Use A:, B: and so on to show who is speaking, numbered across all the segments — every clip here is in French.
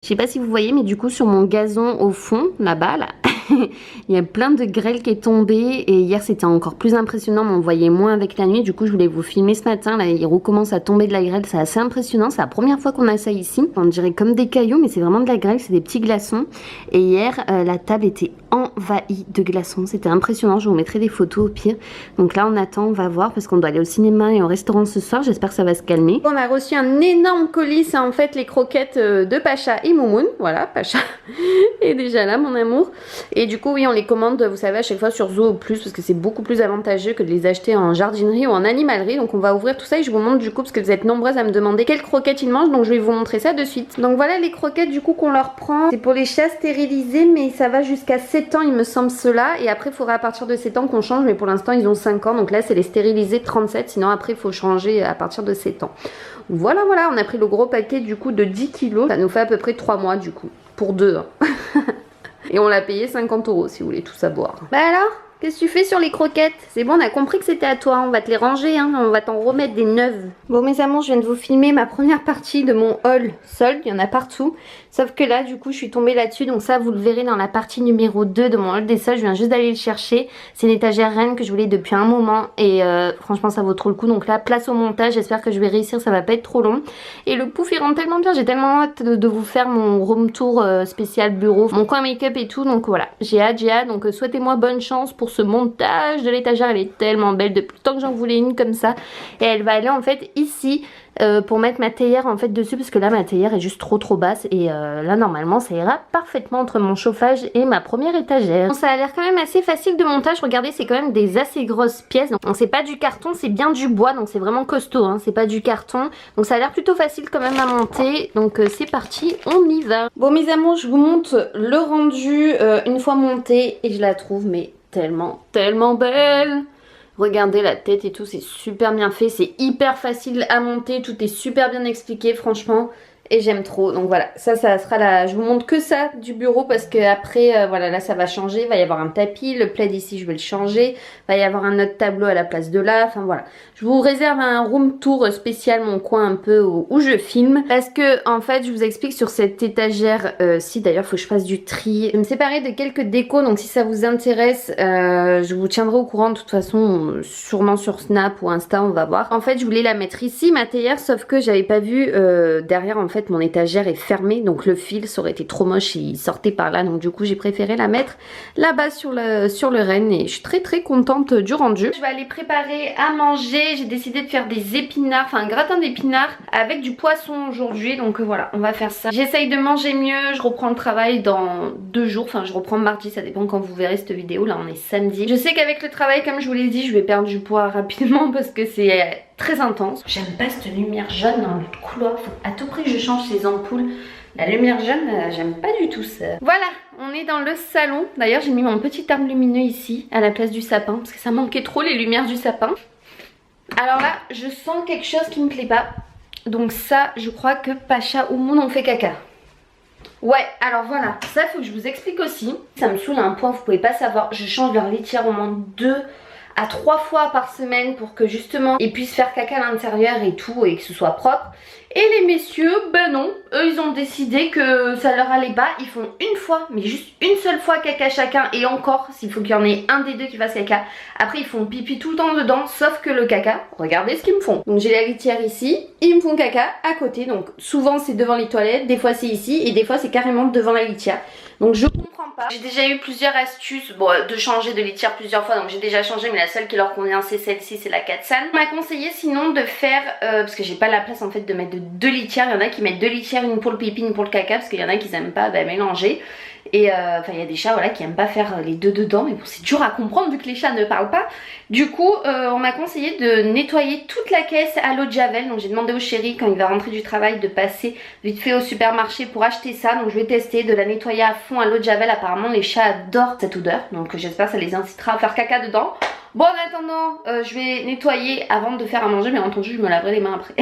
A: sais pas si vous voyez, mais du coup sur mon gazon au fond, là-bas, là, il y a plein de grêle qui est tombée. Et hier c'était encore plus impressionnant, mais on voyait moins avec la nuit. Du coup je voulais vous filmer ce matin, là il recommence à tomber de la grêle, c'est assez impressionnant. C'est la première fois qu'on a ça ici. On dirait comme des cailloux, mais c'est vraiment de la grêle, c'est des petits glaçons. Et hier la table était envahie de glaçons, c'était impressionnant. Je vous mettrai des photos au pire. Donc là on attend, on va voir parce qu'on doit aller au cinéma et au restaurant ce soir. J'espère que ça va se calmer. On a reçu un énorme colis, c'est en fait les croquettes de Pacha et Moumoun. Voilà, Pacha est déjà là, mon amour. Et du coup oui, on les commande, vous savez, à chaque fois sur Zoo Plus parce que c'est beaucoup plus avantageux que de les acheter en jardinerie ou en animalerie. Donc on va ouvrir tout ça et je vous montre du coup parce que vous êtes nombreuses à me demander quelles croquettes ils mangent, donc je vais vous montrer ça de suite. Donc voilà les croquettes du coup qu'on leur prend. C'est pour les chats stérilisés, mais ça va jusqu'à 7 ans il me semble cela. Et après il faudra à partir de 7 ans qu'on change, mais pour l'instant ils ont 5 ans. Donc là c'est les stérilisés 37, sinon après il faut changer à partir de 7 ans. Voilà, on a pris le gros paquet du coup de 10 kilos. Ça nous fait à peu près 3 mois du coup, pour 2 hein. Et on l'a payé 50 € si vous voulez tout savoir. Bah alors, qu'est-ce que tu fais sur les croquettes? C'est bon, on a compris que c'était à toi, on va te les ranger, hein. On va t'en remettre des neuves. Bon mes amours, je viens de vous filmer ma première partie de mon haul solde, il y en a partout. Sauf que là, du coup, je suis tombée là-dessus, donc ça, vous le verrez dans la partie numéro 2 de mon haul des soldes. Je viens juste d'aller le chercher. C'est une étagère reine que je voulais depuis un moment et franchement, ça vaut trop le coup. Donc là, place au montage, j'espère que je vais réussir, ça va pas être trop long. Et le pouf, il rentre tellement bien, j'ai tellement hâte de vous faire mon room tour spécial bureau, mon coin make-up et tout. Donc voilà, j'ai hâte. Donc souhaitez-moi bonne chance pour ce montage de l'étagère. Elle est tellement belle depuis le temps que j'en voulais une comme ça. Et elle va aller en fait ici. Pour mettre ma théière en fait dessus parce que là ma théière est juste trop basse et là normalement ça ira parfaitement entre mon chauffage et ma première étagère. Bon, ça a l'air quand même assez facile de montage, regardez c'est quand même des assez grosses pièces, donc c'est pas du carton, c'est bien du bois, donc c'est vraiment costaud hein, c'est pas du carton, donc ça a l'air plutôt facile quand même à monter, donc c'est parti, on y va. Bon mes amours, je vous montre le rendu une fois monté et je la trouve mais tellement belle. Regardez la tête et tout, c'est super bien fait, c'est hyper facile à monter, tout est super bien expliqué franchement. Et j'aime trop, donc voilà, ça sera là, je vous montre que ça du bureau parce que après voilà, là ça va changer, il va y avoir un tapis, le plaid ici je vais le changer, il va y avoir un autre tableau à la place de là, enfin voilà. Je vous réserve un room tour spécial, mon coin un peu où je filme, parce que en fait je vous explique sur cette étagère, si d'ailleurs faut que je fasse du tri, je vais me séparer de quelques décos, donc si ça vous intéresse, je vous tiendrai au courant de toute façon, sûrement sur Snap ou Insta, on va voir. En fait je voulais la mettre ici, ma théière, sauf que j'avais pas vu derrière en fait mon étagère est fermée, donc le fil ça aurait été trop moche, il sortait par là, donc du coup j'ai préféré la mettre là-bas sur le renne et je suis très contente du rendu. Je vais aller préparer à manger, j'ai décidé de faire des épinards, enfin un gratin d'épinards avec du poisson aujourd'hui, donc voilà, on va faire ça. J'essaye de manger mieux, je reprends le travail dans 2 jours, enfin je reprends mardi, ça dépend quand vous verrez cette vidéo, là on est samedi. Je sais qu'avec le travail, comme je vous l'ai dit, je vais perdre du poids rapidement parce que c'est très intense. J'aime pas cette lumière jaune dans le couloir, faut à tout prix que je change ces ampoules. La lumière jaune, j'aime pas du tout ça. Voilà, on est dans le salon. D'ailleurs j'ai mis mon petit arbre lumineux ici à la place du sapin parce que ça manquait trop les lumières du sapin. Alors là je sens quelque chose qui me plaît pas. Donc ça je crois que Pacha ou Moon ont fait caca. Ouais, alors voilà, ça faut que je vous explique aussi. Ça me saoule à un point, vous pouvez pas savoir. Je change leur litière au moins 2 à 3 fois par semaine pour que justement ils puissent faire caca à l'intérieur et tout et que ce soit propre. Et les messieurs, ben non, eux ils ont décidé que ça leur allait pas, ils font une fois, mais juste une seule fois caca chacun et encore s'il faut qu'il y en ait un des deux qui fasse caca. Après ils font pipi tout le temps dedans, sauf que le caca, regardez ce qu'ils me font. Donc j'ai la litière ici, ils me font caca à côté, donc souvent c'est devant les toilettes, des fois c'est ici et des fois c'est carrément devant la litière. Donc je comprends pas. J'ai déjà eu plusieurs astuces de changer de litière plusieurs fois, donc j'ai déjà changé mais la seule qui leur convient c'est celle-ci, c'est la Katsan. On m'a conseillé sinon de faire, parce que j'ai pas la place en fait de mettre 2 litières, il y en a qui mettent 2 litières, une pour le pipi, une pour le caca, parce qu'il y en a qui aiment pas mélanger. Et enfin il y a des chats voilà, qui aiment pas faire les deux dedans, mais bon c'est dur à comprendre vu que les chats ne parlent pas. Du coup on m'a conseillé de nettoyer toute la caisse à l'eau de javel, donc j'ai demandé au chéri quand il va rentrer du travail de passer vite fait au supermarché pour acheter ça. Donc je vais tester de la nettoyer à fond à l'eau de javel, apparemment les chats adorent cette odeur, donc j'espère que ça les incitera à faire caca dedans. Bon, en attendant, je vais nettoyer avant de faire à manger. Bien entendu, je me laverai les mains après.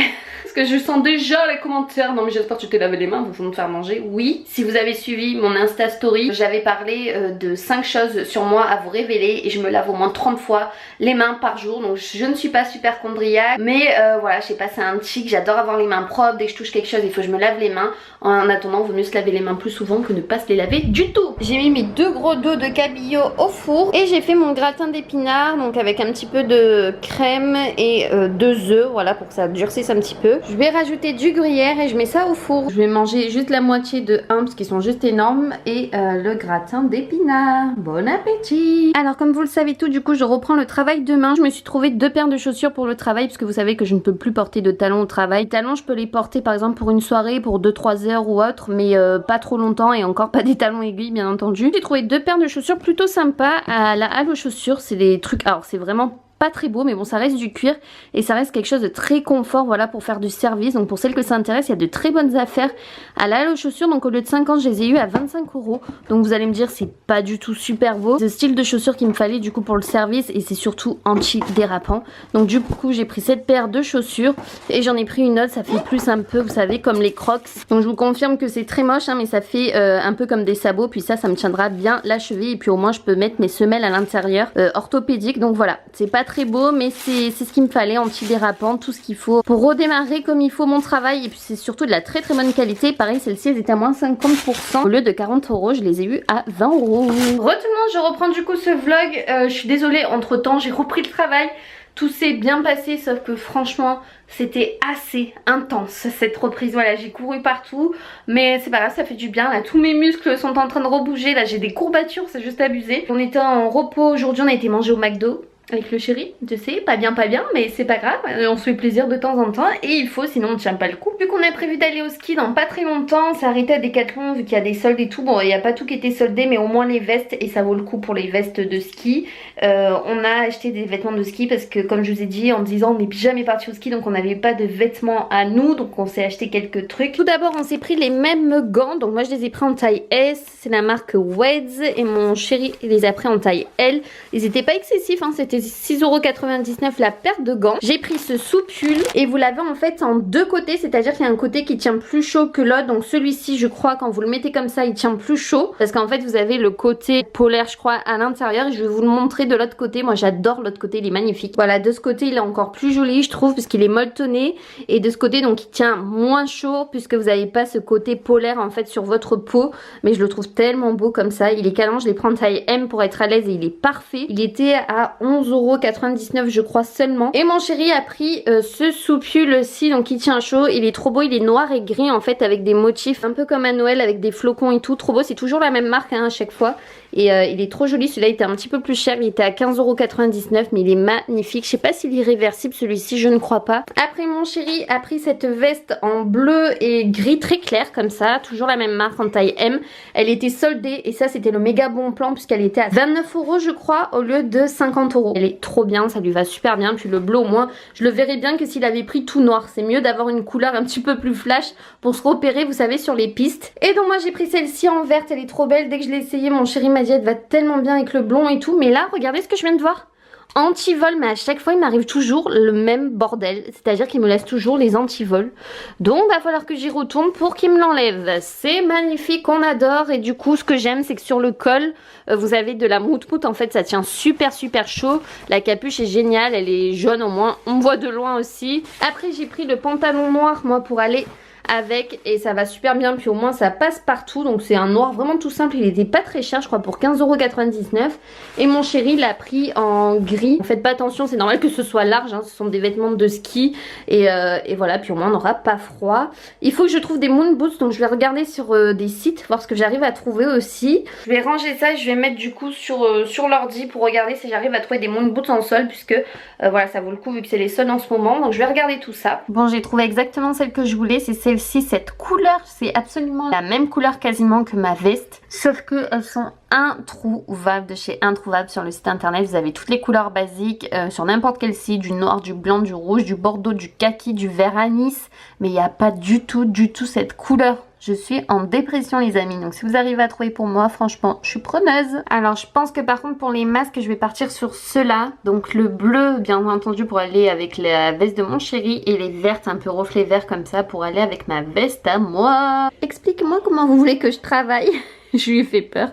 A: Parce que je sens déjà les commentaires. Non mais j'espère que tu t'es lavé les mains avant de faire manger. Oui, si vous avez suivi mon Insta Story, j'avais parlé de 5 choses sur moi à vous révéler. Et je me lave au moins 30 fois les mains par jour. Donc je ne suis pas super chondriaque. Mais voilà, j'ai passé un tic. J'adore avoir les mains propres. Dès que je touche quelque chose, il faut que je me lave les mains. En attendant, il vaut mieux se laver les mains plus souvent que ne pas se les laver du tout. J'ai mis mes 2 gros dos de cabillaud au four. Et j'ai fait mon gratin d'épinards. Donc avec un petit peu de crème et 2 œufs. Voilà, pour que ça durcisse un petit peu. Je vais rajouter du gruyère et je mets ça au four. Je vais manger juste la moitié de un parce qu'ils sont juste énormes et le gratin d'épinards. Bon appétit. Alors comme vous le savez tout, du coup je reprends le travail demain. Je me suis trouvé 2 paires de chaussures pour le travail parce que vous savez que je ne peux plus porter de talons au travail. Les talons je peux les porter par exemple pour une soirée, pour 2-3 heures ou autre, mais pas trop longtemps et encore pas des talons aiguilles bien entendu. J'ai trouvé 2 paires de chaussures plutôt sympas à la halle aux chaussures. C'est des trucs, alors c'est vraiment pas très beau mais bon ça reste du cuir et ça reste quelque chose de très confort, voilà, pour faire du service. Donc pour celles que ça intéresse, il y a de très bonnes affaires à la halle aux chaussures. Donc au lieu de 50 je les ai eu à 25 €. Donc vous allez me dire c'est pas du tout super beau, c'est le style de chaussures qu'il me fallait du coup pour le service et c'est surtout anti-dérapant. Donc du coup j'ai pris cette paire de chaussures et j'en ai pris une autre, ça fait plus un peu vous savez comme les Crocs. Donc je vous confirme que c'est très moche hein, mais ça fait un peu comme des sabots, puis ça me tiendra bien la cheville et puis au moins je peux mettre mes semelles à l'intérieur orthopédiques. Donc voilà, c'est pas très beau mais c'est ce qu'il me fallait, anti-dérapant, tout ce qu'il faut pour redémarrer comme il faut mon travail. Et puis c'est surtout de la très très bonne qualité. Pareil, celle-ci elles étaient à moins 50%, au lieu de 40 €, je les ai eu à 20 €. Re tout le monde, je reprends du coup ce vlog. Je suis désolée, entre temps j'ai repris le travail. Tout s'est bien passé sauf que franchement c'était assez intense cette reprise. Voilà, j'ai couru partout mais c'est pas grave, ça fait du bien. Là tous mes muscles sont en train de rebouger. Là j'ai des courbatures, c'est juste abusé. On était en repos aujourd'hui, on a été manger au McDo avec le chéri, je sais, pas bien mais c'est pas grave, on se fait plaisir de temps en temps et il faut, sinon on tient pas le coup. Vu qu'on a prévu d'aller au ski dans pas très longtemps, on s'est arrêté à Decathlon vu qu'il y a des soldes et tout. Bon, il n'y a pas tout qui était soldé mais au moins les vestes, et ça vaut le coup pour les vestes de ski. On a acheté des vêtements de ski parce que comme je vous ai dit, en 10 ans on n'est jamais parti au ski donc on n'avait pas de vêtements à nous, donc on s'est acheté quelques trucs. Tout d'abord on s'est pris les mêmes gants, donc moi je les ai pris en taille S, c'est la marque Weds et mon chéri les a pris en taille L. Ils étaient pas excessifs hein, c'était 6,99 € la paire de gants. J'ai pris ce soupule et vous l'avez en fait en 2 côtés, c'est-à-dire qu'il y a un côté qui tient plus chaud que l'autre. Donc celui-ci je crois quand vous le mettez comme ça il tient plus chaud parce qu'en fait vous avez le côté polaire je crois à l'intérieur et je vais vous le montrer de l'autre côté. Moi j'adore l'autre côté, il est magnifique. Voilà, de ce côté il est encore plus joli je trouve puisqu'il est molletonné et de ce côté donc il tient moins chaud puisque vous n'avez pas ce côté polaire en fait sur votre peau, mais je le trouve tellement beau comme ça. Il est canon, je l'ai pris en taille M pour être à l'aise et il est parfait. Il était à 11,99 € je crois seulement. Et mon chéri a pris ce soupule-ci donc il tient chaud, il est trop beau, il est noir et gris en fait avec des motifs un peu comme à Noël avec des flocons et tout, trop beau. C'est toujours la même marque hein, à chaque fois et il est trop joli. Celui-là était un petit peu plus cher, il était à 15,99 € mais il est magnifique. Je sais pas s'il est réversible celui-ci, je ne crois pas. Après mon chéri a pris cette veste en bleu et gris très clair comme ça, toujours la même marque en taille M. Elle était soldée et ça c'était le méga bon plan puisqu'elle était à 29 € je crois au lieu de 50 €. Elle est trop bien, ça lui va super bien. Puis le bleu au moins je le verrais bien que s'il avait pris tout noir. C'est mieux d'avoir une couleur un petit peu plus flash pour se repérer vous savez sur les pistes. Et donc moi j'ai pris celle-ci en verte, elle est trop belle. Dès que je l'ai essayée mon chéri m'a dit elle va tellement bien avec le blond et tout. Mais là regardez ce que je viens de voir, anti-vol, mais à chaque fois il m'arrive toujours le même bordel, c'est-à-dire qu'il me laisse toujours les anti-vols. Donc va falloir que j'y retourne pour qu'il me l'enlève. C'est magnifique, on adore. Et du coup ce que j'aime c'est que sur le col vous avez de la moute-moute, en fait ça tient super chaud. La capuche est géniale, elle est jaune au moins, on me voit de loin aussi. Après j'ai pris le pantalon noir moi pour aller avec et ça va super bien, puis au moins ça passe partout. Donc c'est un noir vraiment tout simple, il était pas très cher je crois pour 15,99 €. Et mon chéri l'a pris en gris. Faites pas attention, c'est normal que ce soit large hein, ce sont des vêtements de ski et voilà, puis au moins on n'aura pas froid. Il faut que je trouve des moon boots, donc je vais regarder sur des sites voir ce que j'arrive à trouver aussi. Je vais ranger ça et je vais mettre du coup sur l'ordi pour regarder si j'arrive à trouver des moon boots en solde puisque voilà ça vaut le coup vu que c'est les soldes en ce moment. Donc je vais regarder tout ça. Bon, j'ai trouvé exactement celle que je voulais, c'est celle-ci, cette couleur, c'est absolument la même couleur quasiment que ma veste, sauf que elles sont introuvables de chez Introuvable sur le site internet. Vous avez toutes les couleurs basiques sur n'importe quel site, du noir, du blanc, du rouge, du bordeaux, du kaki, du vert anis, mais il n'y a pas du tout cette couleur Je suis en dépression les amis, donc si vous arrivez à trouver pour moi, franchement, je suis preneuse. Alors je pense que par contre pour les masques, je vais partir sur ceux-là. Donc le bleu, bien entendu, pour aller avec la veste de mon chéri, et les vertes, un peu reflet vert comme ça, pour aller avec ma veste à moi. Explique-moi comment vous voulez que je travaille. Je lui ai fait peur.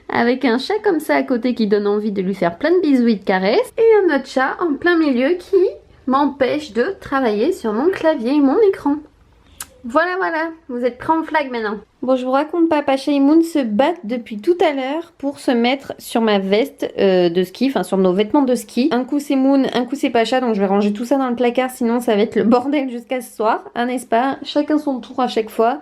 A: Avec un chat comme ça à côté qui donne envie de lui faire plein de bisous et de caresses. Et un autre chat en plein milieu qui m'empêche de travailler sur mon clavier et mon écran. Voilà, voilà, vous êtes prêts en flag maintenant. Bon, je vous raconte pas, Pacha et Moon se battent depuis tout à l'heure pour se mettre sur ma veste de ski, enfin sur nos vêtements de ski. Un coup c'est Moon, un coup c'est Pacha, donc je vais ranger tout ça dans le placard, sinon ça va être le bordel jusqu'à ce soir, hein, n'est-ce pas? Chacun son tour à chaque fois.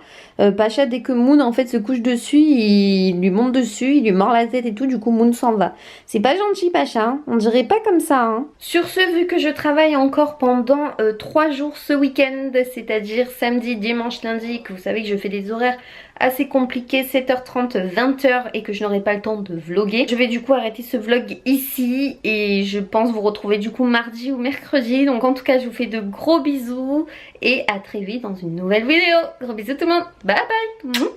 A: Pacha, dès que Moon en fait se couche dessus, il lui monte dessus, il lui mord la tête et tout, du coup Moon s'en va. C'est pas gentil Pacha, hein, on dirait pas comme ça. Hein. Sur ce, vu que je travaille encore pendant 3 jours ce week-end, c'est-à-dire samedi, dimanche, lundi, que vous savez que je fais des horaires assez compliqué, 7h30, 20h, et que je n'aurai pas le temps de vlogger. Je vais du coup arrêter ce vlog ici et je pense vous retrouver du coup mardi ou mercredi. Donc en tout cas je vous fais de gros bisous et à très vite dans une nouvelle vidéo. Gros bisous tout le monde, bye bye.